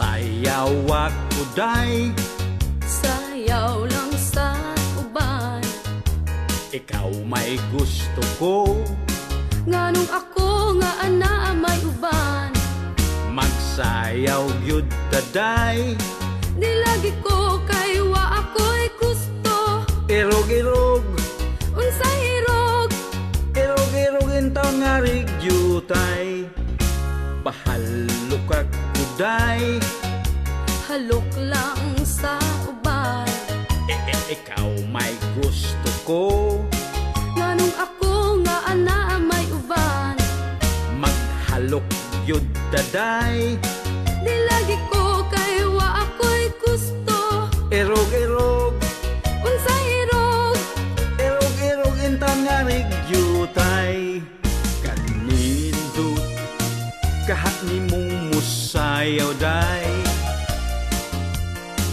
Pasayaw ako day, sayaw lang sa uban. ikaw may gusto ko, Nganong ako nga ana may uban. magsayaw gyud ta day. Di lagi ko kay wa ako'y gusto. Irog-irog, Unsay hirog, irog-irog intaw nga rigyutay. Pahalok ako day, halok lang sa uban. ikaw may gusto ko, Nganong ako nga ana may uban. maghalok gyud ta day. Di lagi ko kay wa ako'y gusto. Irog-irog, Unsay hirog, irog-irog intaw nga rigyutay. Kanindot kahat ni mong musayaw day.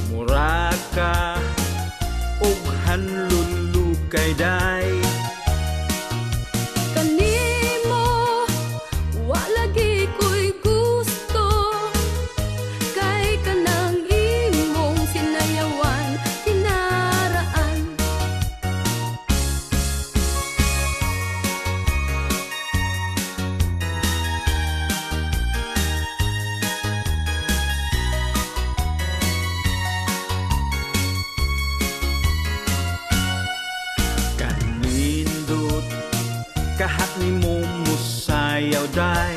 Mura ka og hanlulukay day. kanimo wa lagi ko'y gusto. Kay kanang imong sinayawan kinaraan. Kanindot kahat ni mong musayaw day.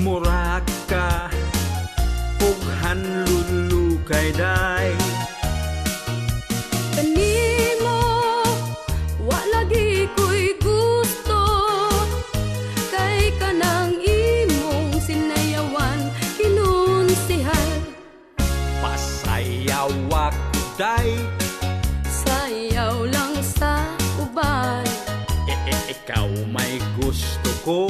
Mura ka og hanlulukay day. Kanimo wa lagi ko'y gusto. Kay kanang imong sinayawan kinunsihan. Pasayaw ako day, Sayaw lang sa uban. ikaw may gusto ko,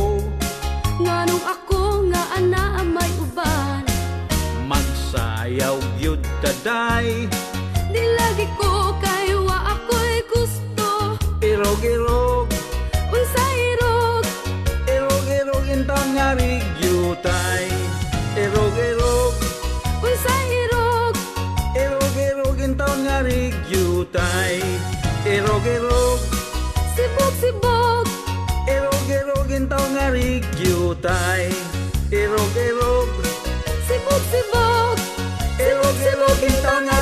Nganong ako nga ana may uban. magsayaw gyud ta day. Di lagi ko kay wa ako'y gusto. Irog-irog, Unsay hirog, irog-irog intaw nga rigyutay. Irog-irog, unsay hirog, irog-irog intaw nga rigyutay. Irog-irog, sibog-sibog, irog-irog intaw nga rigyutay. Irog-irog, sibog-sibog, irog-irog intaw nga